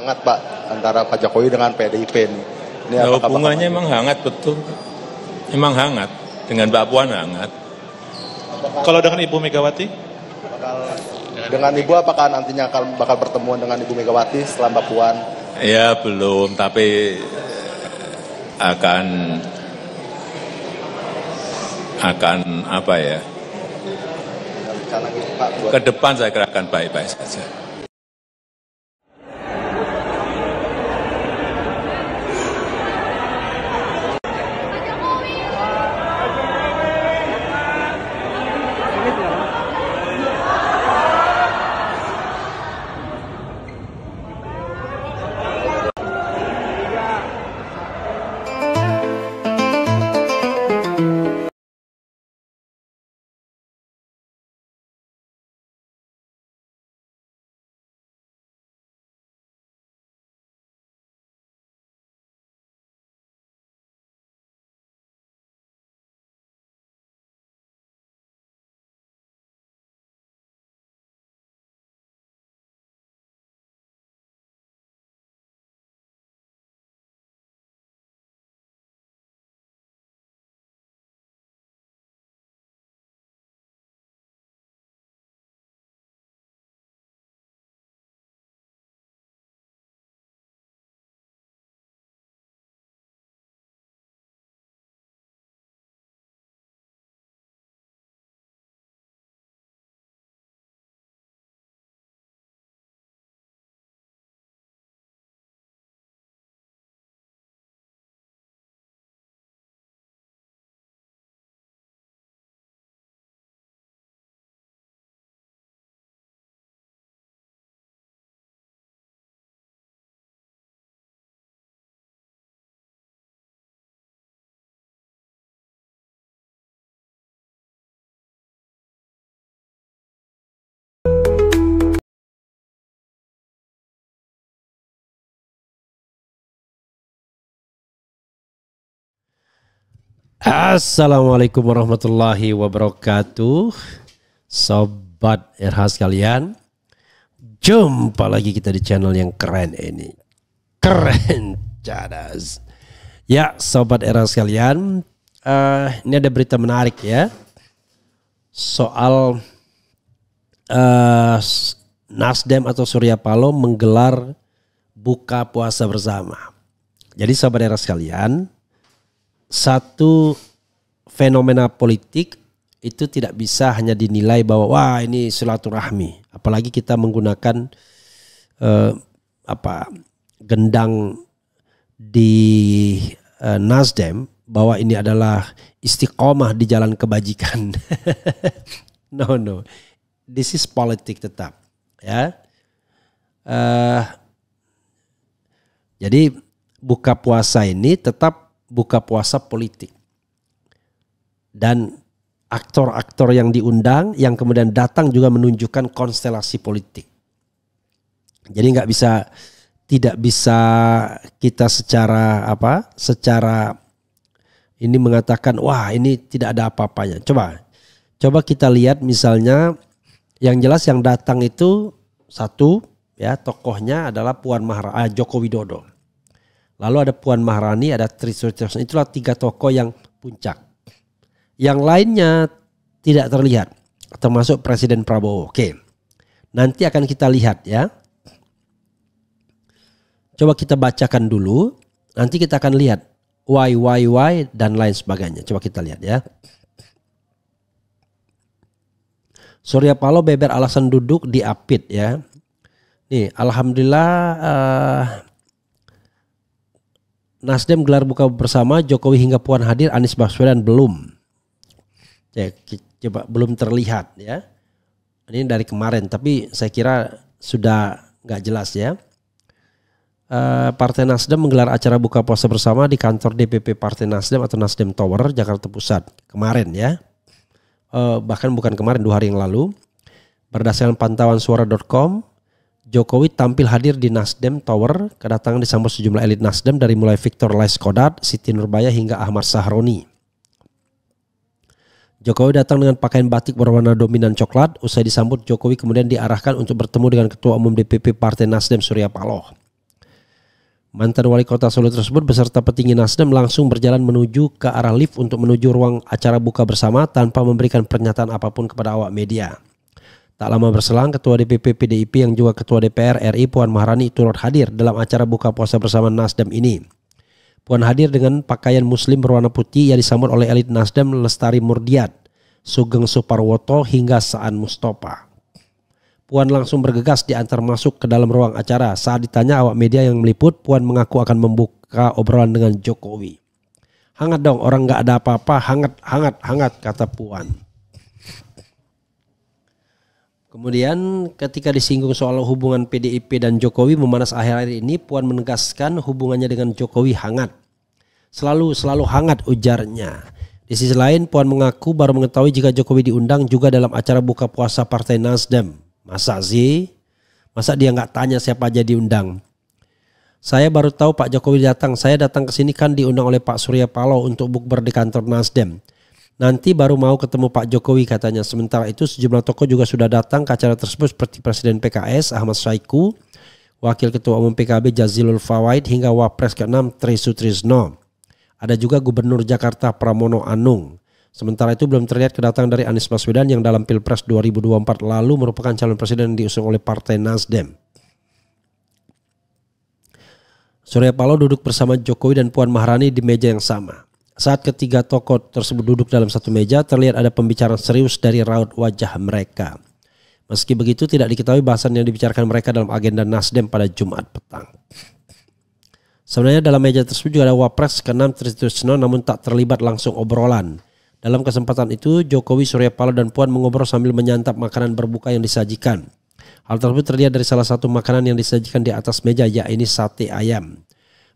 hangat Pak antara Pak Jokowi dengan PDIP ini. Hubungannya emang hangat betul. Emang hangat. Dengan Mbak Puan hangat. Kalau dengan Ibu Megawati? Dengan Ibu apakah nantinya bakal pertemuan dengan Ibu Megawati setelah Mbak Puan? Ya belum, tapi akan apa ya? Ke depan saya kira akan baik-baik saja. Assalamualaikum warahmatullahi wabarakatuh. Sobat RH sekalian, jumpa lagi kita di channel yang keren ini. Keren cadas. Ya Sobat RH sekalian, ini ada berita menarik ya. Soal Nasdem atau Surya Paloh menggelar buka puasa bersama. Jadi Sobat RH sekalian, satu fenomena politik itu tidak bisa hanya dinilai bahwa wah ini silaturahmi, apalagi kita menggunakan gendang di Nasdem bahwa ini adalah istiqomah di jalan kebajikan. No, this is politik tetap ya. Jadi buka puasa ini tetap buka puasa politik, dan aktor-aktor yang diundang yang kemudian datang juga menunjukkan konstelasi politik. Jadi tidak bisa kita secara ini mengatakan wah ini tidak ada apa-apanya. Coba kita lihat misalnya, yang jelas yang datang itu satu ya, tokohnya adalah Joko Widodo. Lalu ada Puan Maharani, ada Tri Sutrisno. Itulah 3 tokoh yang puncak. Yang lainnya tidak terlihat, termasuk Presiden Prabowo. Oke, nanti akan kita lihat ya. Coba kita bacakan dulu. Nanti kita akan lihat why dan lain sebagainya. Coba kita lihat ya. Surya Paloh beber alasan duduk di APID ya. Nih, alhamdulillah. Nasdem gelar buka bersama, Jokowi hingga Puan hadir, Anies Baswedan belum. Ya, coba belum terlihat ya. Ini dari kemarin, tapi saya kira sudah nggak jelas ya. Partai Nasdem menggelar acara buka puasa bersama di kantor DPP Partai Nasdem atau Nasdem Tower, Jakarta Pusat kemarin ya. Bahkan bukan kemarin, 2 hari yang lalu. Berdasarkan pantauan suara.com, Jokowi tampil hadir di Nasdem Tower, kedatangan disambut sejumlah elit Nasdem dari mulai Victor Laiskodat, Siti Nurbaya hingga Ahmad Sahroni. Jokowi datang dengan pakaian batik berwarna dominan coklat. Usai disambut, Jokowi kemudian diarahkan untuk bertemu dengan Ketua Umum DPP Partai Nasdem Surya Paloh. Mantan wali kota Solo tersebut beserta petinggi Nasdem langsung berjalan menuju ke arah lift untuk menuju ruang acara buka bersama tanpa memberikan pernyataan apapun kepada awak media. Tak lama berselang, Ketua DPP PDIP yang juga Ketua DPR RI Puan Maharani turut hadir dalam acara buka puasa bersama Nasdem ini. Puan hadir dengan pakaian muslim berwarna putih yang disambut oleh elit Nasdem Lestari Murdiat, Sugeng Suparwoto hingga Saan Mustopa. Puan langsung bergegas diantar masuk ke dalam ruang acara. Saat ditanya awak media yang meliput, Puan mengaku akan membuka obrolan dengan Jokowi. Hangat dong, orang nggak ada apa-apa, hangat, kata Puan. Kemudian ketika disinggung soal hubungan PDIP dan Jokowi memanas akhir-akhir ini, Puan menegaskan hubungannya dengan Jokowi hangat. Selalu hangat, ujarnya. Di sisi lain, Puan mengaku baru mengetahui jika Jokowi diundang juga dalam acara buka puasa Partai Nasdem. Masa sih? Masa dia nggak tanya siapa aja diundang? Saya baru tahu Pak Jokowi datang. Saya datang ke sini kan diundang oleh Pak Surya Paloh untuk bukber di kantor Nasdem. Nanti baru mau ketemu Pak Jokowi, katanya. Sementara itu sejumlah tokoh juga sudah datang ke acara tersebut seperti Presiden PKS Ahmad Saiku, Wakil Ketua Umum PKB Jazilul Fawait hingga Wapres ke-6 Tri Sutrisno. Ada juga Gubernur Jakarta Pramono Anung. Sementara itu belum terlihat kedatangan dari Anies Baswedan yang dalam Pilpres 2024 lalu merupakan calon presiden yang diusung oleh Partai Nasdem. Surya Paloh duduk bersama Jokowi dan Puan Maharani di meja yang sama. Saat ketiga tokoh tersebut duduk dalam satu meja, terlihat ada pembicaraan serius dari raut wajah mereka. Meski begitu, tidak diketahui bahasan yang dibicarakan mereka dalam agenda Nasdem pada Jumat petang. Sebenarnya dalam meja tersebut juga ada Wapres ke-6 Tri Sutrisno namun tak terlibat langsung obrolan. Dalam kesempatan itu, Jokowi, Surya Paloh dan Puan mengobrol sambil menyantap makanan berbuka yang disajikan. Hal tersebut terlihat dari salah satu makanan yang disajikan di atas meja, yakni sate ayam.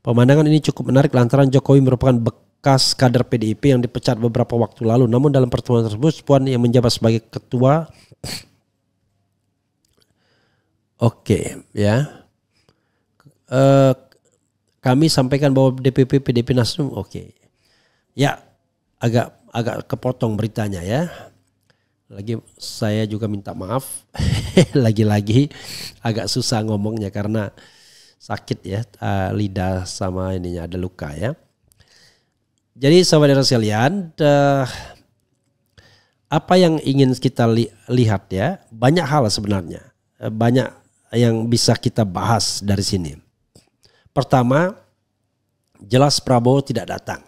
Pemandangan ini cukup menarik lantaran Jokowi merupakan bekas kader PDIP yang dipecat beberapa waktu lalu. Namun dalam pertemuan tersebut, Puan yang menjabat sebagai ketua kami sampaikan bahwa DPP PDIP Nasdem ya agak kepotong beritanya ya. Lagi saya juga minta maaf. Lagi-lagi agak susah ngomongnya karena sakit ya, lidah sama ininya ada luka ya. Jadi saudara sekalian, apa yang ingin kita lihat ya, banyak hal sebenarnya. Banyak yang bisa kita bahas dari sini. Pertama, jelas Prabowo tidak datang.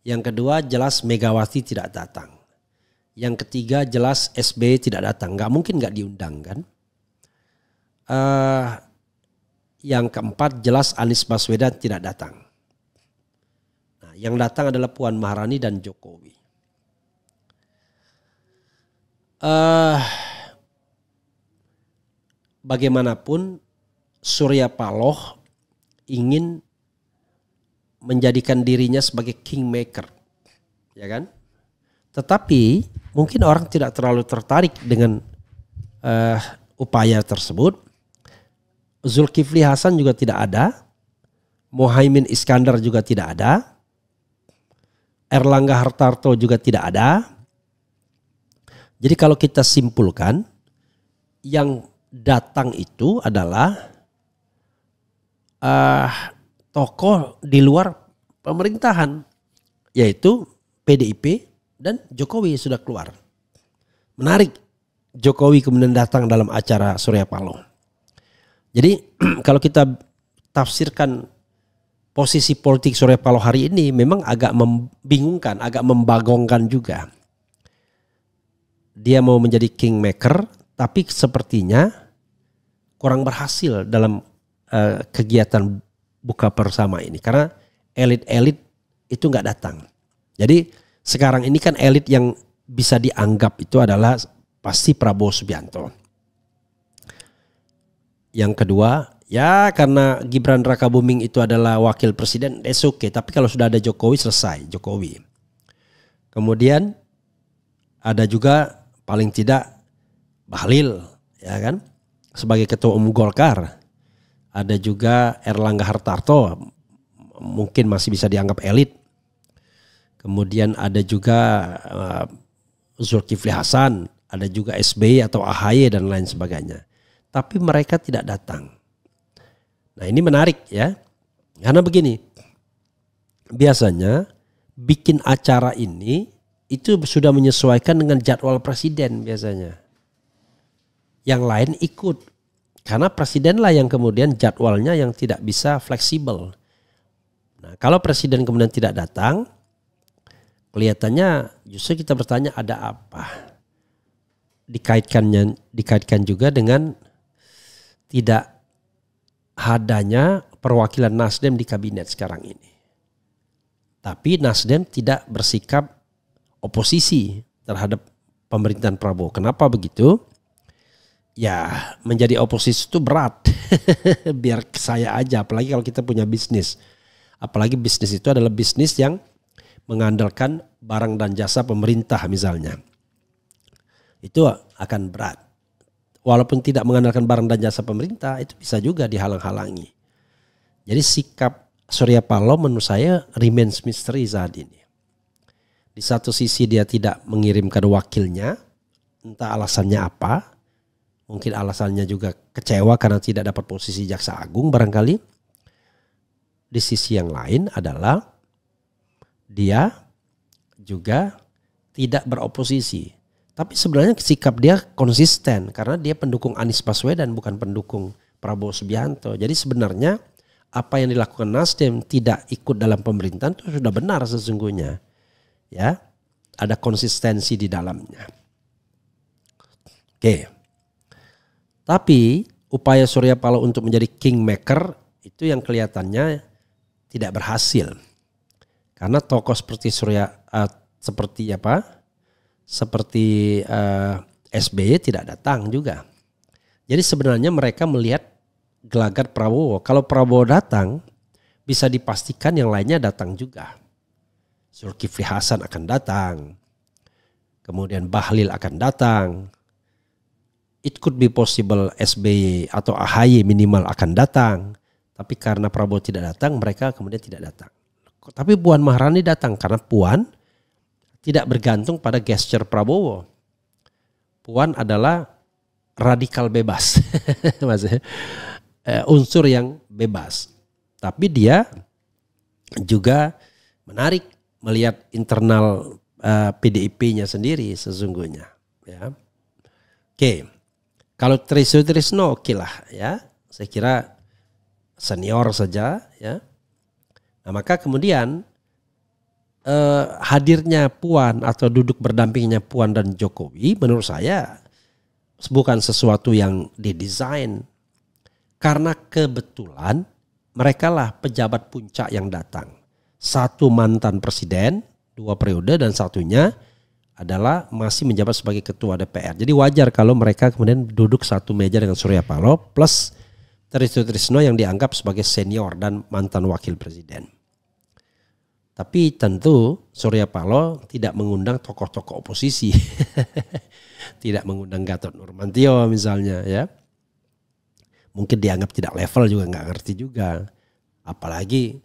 Yang kedua, jelas Megawati tidak datang. Yang ketiga, jelas SBY tidak datang. Gak mungkin gak diundang kan. Yang keempat, jelas Anies Baswedan tidak datang. Nah, yang datang adalah Puan Maharani dan Jokowi. Bagaimanapun Surya Paloh ingin menjadikan dirinya sebagai kingmaker, ya kan? Tetapi mungkin orang tidak terlalu tertarik dengan upaya tersebut. Zulkifli Hasan juga tidak ada, Muhaimin Iskandar juga tidak ada, Erlangga Hartarto juga tidak ada. Jadi kalau kita simpulkan, yang datang itu adalah tokoh di luar pemerintahan, yaitu PDIP dan Jokowi sudah keluar. Menarik, Jokowi kemudian datang dalam acara Surya Paloh. Jadi kalau kita tafsirkan posisi politik Surya Paloh hari ini memang agak membingungkan, agak membagongkan juga. Dia mau menjadi kingmaker, tapi sepertinya kurang berhasil dalam kegiatan buka bersama ini karena elit-elit itu nggak datang. Jadi sekarang ini kan elit yang bisa dianggap itu adalah pasti Prabowo Subianto. Yang kedua, ya karena Gibran Rakabuming itu adalah wakil presiden, that's okay. Tapi kalau sudah ada Jokowi, selesai Jokowi. Kemudian ada juga paling tidak Bahlil, ya kan, sebagai ketua umum Golkar. Ada juga Erlangga Hartarto, mungkin masih bisa dianggap elit. Kemudian ada juga Zulkifli Hasan, ada juga SBY atau AHY dan lain sebagainya. Tapi mereka tidak datang. Nah ini menarik ya. Karena begini, biasanya bikin acara ini itu sudah menyesuaikan dengan jadwal presiden biasanya. Yang lain ikut. Karena presidenlah yang kemudian jadwalnya yang tidak bisa fleksibel. Nah, kalau presiden kemudian tidak datang, kelihatannya justru kita bertanya ada apa? Dikaitkan juga dengan tidak adanya perwakilan Nasdem di kabinet sekarang ini. Tapi Nasdem tidak bersikap oposisi terhadap pemerintahan Prabowo. Kenapa begitu? Ya, menjadi oposisi itu berat. Biar saya aja, apalagi kalau kita punya bisnis. Apalagi bisnis itu adalah bisnis yang mengandalkan barang dan jasa pemerintah misalnya. Itu akan berat. Walaupun tidak mengandalkan barang dan jasa pemerintah, itu bisa juga dihalang-halangi. Jadi sikap Surya Paloh menurut saya remains mystery saat ini. Di satu sisi dia tidak mengirimkan wakilnya, entah alasannya apa. Mungkin alasannya juga kecewa karena tidak dapat posisi jaksa agung barangkali. Di sisi yang lain adalah dia juga tidak beroposisi. Tapi sebenarnya sikap dia konsisten karena dia pendukung Anies Baswedan bukan pendukung Prabowo Subianto. Jadi sebenarnya apa yang dilakukan Nasdem tidak ikut dalam pemerintahan itu sudah benar sesungguhnya. Ya, ada konsistensi di dalamnya. Oke. Tapi upaya Surya Paloh untuk menjadi kingmaker itu yang kelihatannya tidak berhasil. Karena tokoh seperti seperti SBY tidak datang juga. Jadi sebenarnya mereka melihat gelagat Prabowo. Kalau Prabowo datang, bisa dipastikan yang lainnya datang juga. Zulkifli Hasan akan datang. Kemudian Bahlil akan datang. It could be possible SBY atau AHY minimal akan datang. Tapi karena Prabowo tidak datang, mereka kemudian tidak datang. Tapi Puan Maharani datang karena Puan tidak bergantung pada gesture Prabowo. Puan adalah radikal bebas. Unsur yang bebas. Tapi dia juga menarik melihat internal PDIP-nya sendiri sesungguhnya. Ya. Oke. Kalau Trisno oke lah ya. Saya kira senior saja ya. Nah, maka kemudian hadirnya Puan atau duduk berdampingnya Puan dan Jokowi menurut saya bukan sesuatu yang didesain. Karena kebetulan mereka lah pejabat puncak yang datang. Satu mantan presiden 2 periode dan satunya adalah masih menjabat sebagai ketua DPR. Jadi wajar kalau mereka kemudian duduk satu meja dengan Surya Paloh plus Trisno yang dianggap sebagai senior dan mantan wakil presiden. Tapi tentu Surya Paloh tidak mengundang tokoh-tokoh oposisi. Tidak mengundang Gatot Nurmantio misalnya ya. Mungkin dianggap tidak level juga, nggak ngerti juga. Apalagi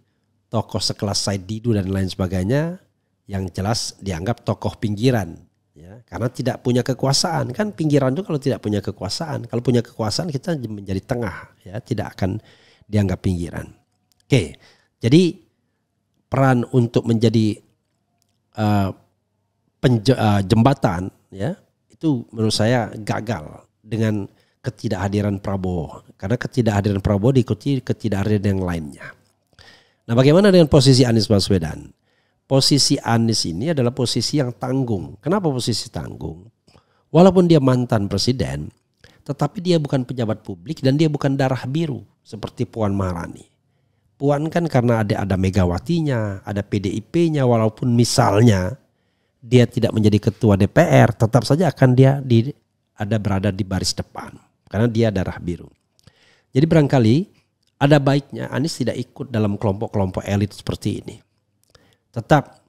tokoh sekelas Said Didu dan lain sebagainya yang jelas dianggap tokoh pinggiran. Ya, karena tidak punya kekuasaan. Kan pinggiran itu kalau tidak punya kekuasaan. Kalau punya kekuasaan kita menjadi tengah. Ya, tidak akan dianggap pinggiran. Oke, jadi peran untuk menjadi jembatan ya itu menurut saya gagal dengan ketidakhadiran Prabowo. Karena ketidakhadiran Prabowo diikuti ketidakhadiran yang lainnya. Nah, bagaimana dengan posisi Anies Baswedan? Posisi Anies ini adalah posisi yang tanggung. Kenapa posisi tanggung? Walaupun dia mantan presiden, tetapi dia bukan pejabat publik dan dia bukan darah biru seperti Puan Maharani. Puan kan karena ada Megawatinya, ada PDIP-nya, walaupun misalnya dia tidak menjadi ketua DPR, tetap saja akan dia berada di baris depan karena dia darah biru. Jadi barangkali ada baiknya Anies tidak ikut dalam kelompok-kelompok elit seperti ini. Tetap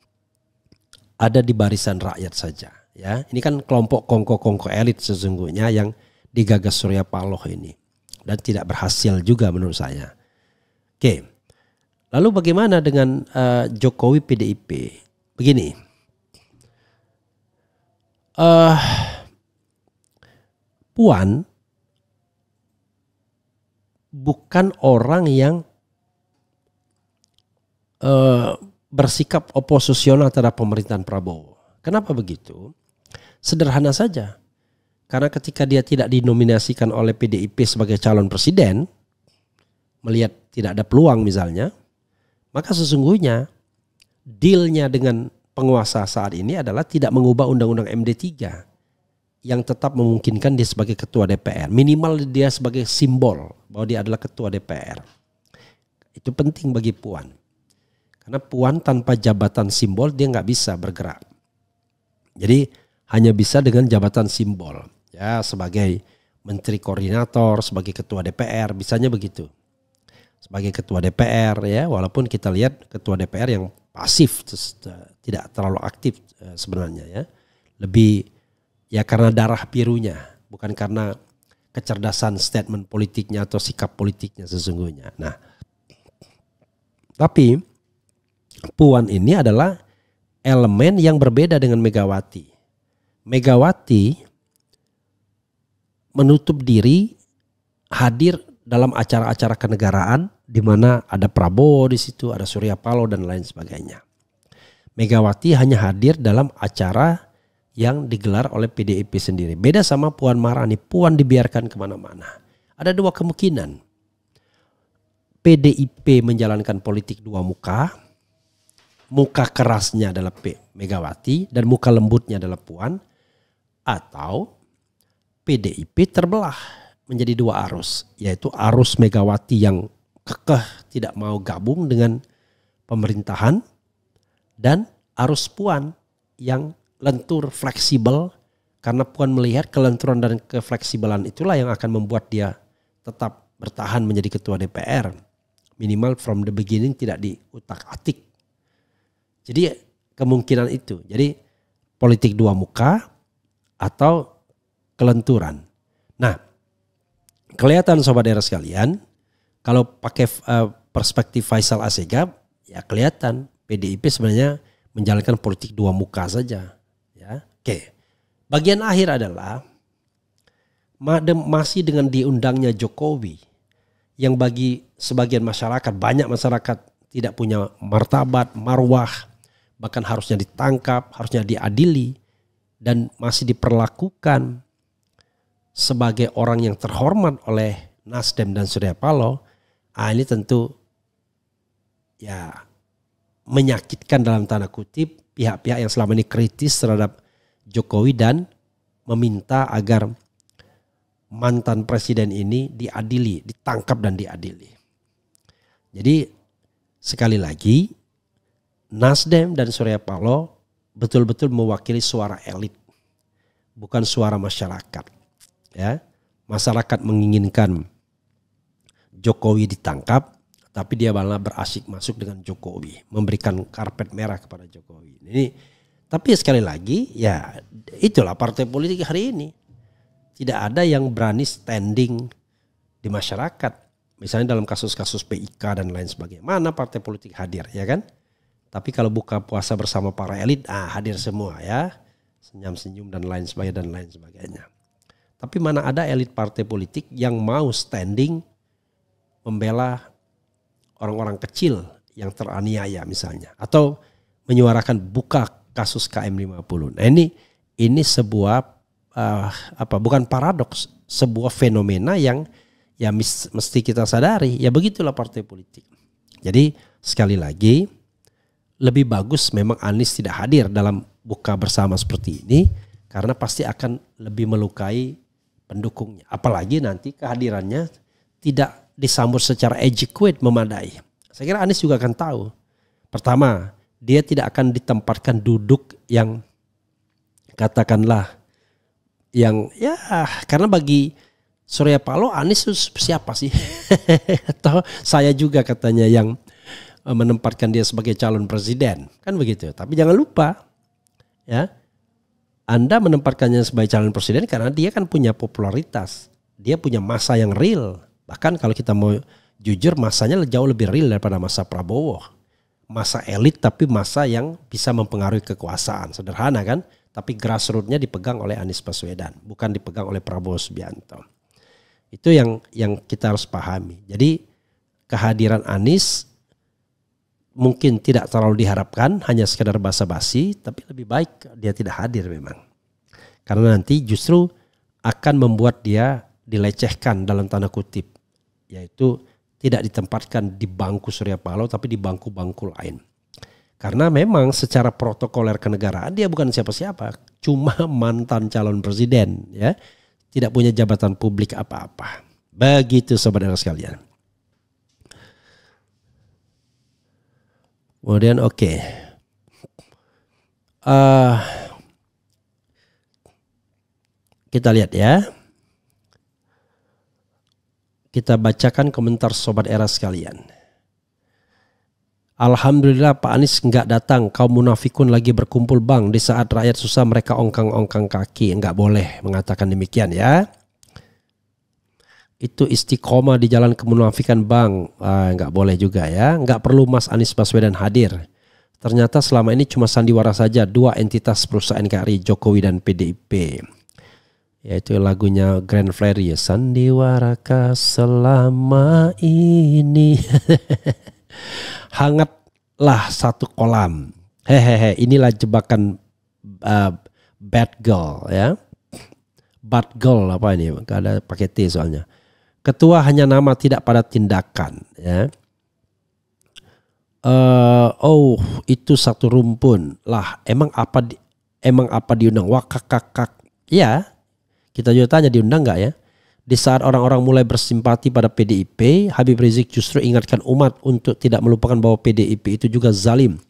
ada di barisan rakyat saja. Ya, ini kan kelompok kongko-kongko elit sesungguhnya yang digagas Surya Paloh ini dan tidak berhasil juga menurut saya. Oke, lalu bagaimana dengan Jokowi PDIP? Begini, Puan bukan orang yang bersikap oposisional terhadap pemerintahan Prabowo. Kenapa begitu? Sederhana saja. Karena ketika dia tidak dinominasikan oleh PDIP sebagai calon presiden, melihat tidak ada peluang misalnya, maka sesungguhnya dealnya dengan penguasa saat ini adalah tidak mengubah undang-undang MD3 yang tetap memungkinkan dia sebagai ketua DPR. Minimal dia sebagai simbol bahwa dia adalah ketua DPR. Itu penting bagi Puan. Karena Puan tanpa jabatan simbol dia nggak bisa bergerak. Jadi hanya bisa dengan jabatan simbol. Ya, sebagai menteri koordinator, sebagai ketua DPR, bisanya begitu. Sebagai ketua DPR ya, walaupun kita lihat ketua DPR yang pasif, tidak terlalu aktif sebenarnya ya. Lebih ya karena darah birunya, bukan karena kecerdasan statement politiknya atau sikap politiknya sesungguhnya. Nah, tapi Puan ini adalah elemen yang berbeda dengan Megawati. Megawati menutup diri hadir dalam acara-acara kenegaraan di mana ada Prabowo di situ, ada Surya Paloh dan lain sebagainya. Megawati hanya hadir dalam acara yang digelar oleh PDIP sendiri. Beda sama Puan Maharani, Puan dibiarkan kemana-mana. Ada dua kemungkinan. PDIP menjalankan politik dua muka. Muka kerasnya adalah Megawati dan muka lembutnya adalah Puan. Atau PDIP terbelah menjadi dua arus, yaitu arus Megawati yang kekeh tidak mau gabung dengan pemerintahan dan arus Puan yang lentur, fleksibel, karena Puan melihat kelenturan dan kefleksibelan itulah yang akan membuat dia tetap bertahan menjadi ketua DPR. Minimal from the beginning tidak diutak-atik. Jadi kemungkinan itu. Jadi politik dua muka atau kelenturan. Nah, kelihatan sobat daerah sekalian, kalau pakai perspektif Faisal Assegaf, ya kelihatan PDIP sebenarnya menjalankan politik dua muka saja. Ya, oke. Bagian akhir adalah masih dengan diundangnya Jokowi, yang bagi sebagian masyarakat, banyak masyarakat tidak punya martabat, marwah, bahkan harusnya ditangkap, harusnya diadili, dan masih diperlakukan sebagai orang yang terhormat oleh Nasdem dan Surya Paloh. Ini tentu ya menyakitkan dalam tanda kutip pihak-pihak yang selama ini kritis terhadap Jokowi dan meminta agar mantan presiden ini diadili, ditangkap dan diadili. Jadi sekali lagi Nasdem dan Surya Paloh betul-betul mewakili suara elit, bukan suara masyarakat. Ya, masyarakat menginginkan Jokowi ditangkap, tapi dia malah berasik masuk dengan Jokowi, memberikan karpet merah kepada Jokowi. Ini, tapi sekali lagi, ya itulah partai politik hari ini. Tidak ada yang berani standing di masyarakat. Misalnya dalam kasus-kasus PIK dan lain sebagainya. Mana partai politik hadir, ya kan? Tapi kalau buka puasa bersama para elit, hadir semua ya. Senyum-senyum dan lain sebagainya. Tapi mana ada elit partai politik yang mau standing membela orang-orang kecil yang teraniaya misalnya. Atau menyuarakan buka kasus KM50. Nah ini sebuah bukan paradoks, sebuah fenomena yang ya mesti kita sadari. Ya begitulah partai politik. Jadi sekali lagi lebih bagus memang Anies tidak hadir dalam buka bersama seperti ini. Karena pasti akan lebih melukai pendukungnya. Apalagi nanti kehadirannya tidak disambut secara adequate, memadai. Saya kira Anies juga akan tahu. Pertama, dia tidak akan ditempatkan duduk yang katakanlah yang ya karena bagi Surya Paloh Anies siapa sih? Atau saya juga katanya yang menempatkan dia sebagai calon presiden. Kan begitu. Tapi jangan lupa ya, Anda menempatkannya sebagai calon presiden karena dia kan punya popularitas. Dia punya masa yang real. Bahkan kalau kita mau jujur masanya jauh lebih real daripada masa Prabowo. Masa elit tapi masa yang bisa mempengaruhi kekuasaan. Sederhana kan? Tapi grassroots-nya dipegang oleh Anies Baswedan. Bukan dipegang oleh Prabowo Subianto. Itu yang kita harus pahami. Jadi kehadiran Anies mungkin tidak terlalu diharapkan, hanya sekedar basa-basi, tapi lebih baik dia tidak hadir memang. Karena nanti justru akan membuat dia dilecehkan dalam tanda kutip, yaitu tidak ditempatkan di bangku Surya Paloh tapi di bangku-bangku lain. Karena memang secara protokoler kenegaraan dia bukan siapa-siapa, cuma mantan calon presiden, ya, tidak punya jabatan publik apa-apa. Begitu sobat era sekalian. Kemudian oke. Kita lihat ya. Kita bacakan komentar sobat era sekalian. Alhamdulillah Pak Anies nggak datang. Kaum munafikun lagi berkumpul bang. Di saat rakyat susah mereka ongkang-ongkang kaki. Nggak boleh mengatakan demikian ya. Itu istiqomah di jalan kemunafikan bang. Nggak boleh juga ya. Nggak perlu Mas Anies Baswedan hadir. Ternyata selama ini cuma sandiwara saja. Dua entitas perusahaan KRI, Jokowi dan PDIP. Yaitu lagunya Grand Flery ya. Sandiwarakah selama ini. Hangatlah satu kolam. Hehehe, inilah jebakan bad girl ya. Bad girl apa ini? Gak ada pakai T soalnya. Ketua hanya nama tidak pada tindakan ya. Itu satu rumpun lah. Emang apa diundang? Wah kakak. Ya, kita juga tanya diundang nggak ya? Di saat orang-orang mulai bersimpati pada PDIP, Habib Rizik justru ingatkan umat untuk tidak melupakan bahwa PDIP itu juga zalim.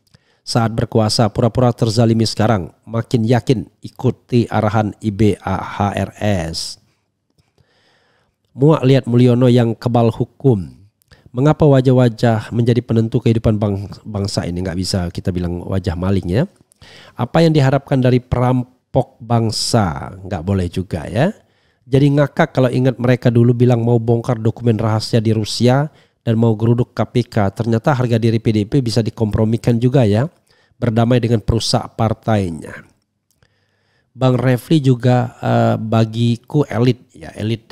Saat berkuasa, pura-pura terzalimi sekarang, makin yakin ikuti arahan IBAHRS. Muak lihat Mulyono yang kebal hukum. Mengapa wajah-wajah menjadi penentu kehidupan bangsa ini? Nggak bisa kita bilang wajah maling ya. Apa yang diharapkan dari perampok bangsa? Nggak boleh juga ya. Jadi ngakak kalau ingat mereka dulu bilang mau bongkar dokumen rahasia di Rusia dan mau geruduk KPK. Ternyata harga diri PDIP bisa dikompromikan juga ya. Berdamai dengan perusak partainya. Bang Refli juga bagiku elit ya, elit.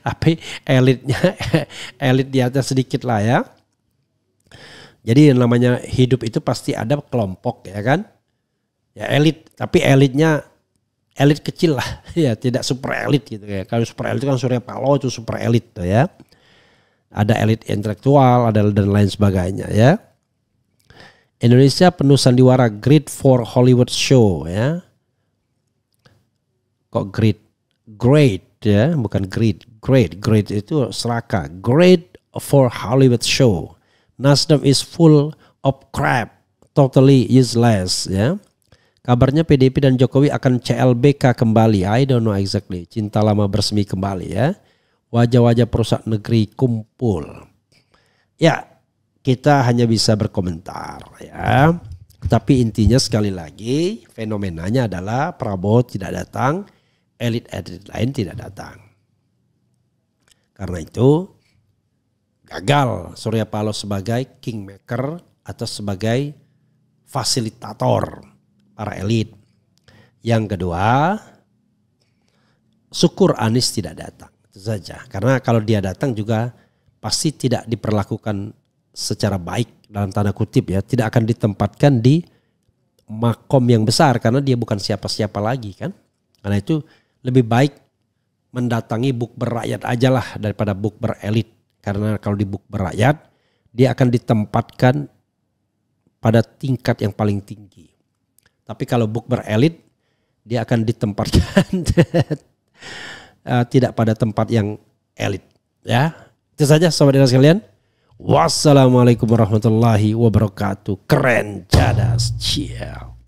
Tapi elit di atas sedikit lah ya. Jadi yang namanya hidup itu pasti ada kelompok ya kan. Ya elit, tapi elitnya elit kecil lah ya, tidak super elit gitu ya. Kalau super elit itu kan Surya Paloh itu super elit tuh ya. Ada elit intelektual, ada dan lain sebagainya ya. Indonesia penuh sandiwara, great for Hollywood show ya. Kok great? Great ya, bukan great. Great itu seraka. Great for Hollywood show. Nasdem is full of crap, totally useless ya. Kabarnya PDIP dan Jokowi akan CLBK kembali. I don't know exactly. Cinta lama bersemi kembali ya. Wajah-wajah perusahaan negeri kumpul. Ya, kita hanya bisa berkomentar ya. Tapi intinya sekali lagi fenomenanya adalah Prabowo tidak datang, elit-elit lain tidak datang. Karena itu gagal Surya Paloh sebagai kingmaker atau sebagai fasilitator para elit. Yang kedua, syukur Anies tidak datang. Itu saja. Karena kalau dia datang juga pasti tidak diperlakukan secara baik dalam tanda kutip ya. Tidak akan ditempatkan di makom yang besar karena dia bukan siapa-siapa lagi kan. Karena itu lebih baik mendatangi bukber rakyat aja lah daripada bukber elit. Karena kalau di bukber rakyat dia akan ditempatkan pada tingkat yang paling tinggi. Tapi kalau bukber elit dia akan ditempatkan tidak pada tempat yang elit ya. Itu saja sobat era sekalian. Wassalamualaikum warahmatullahi wabarakatuh. Keren, cadas, ciao.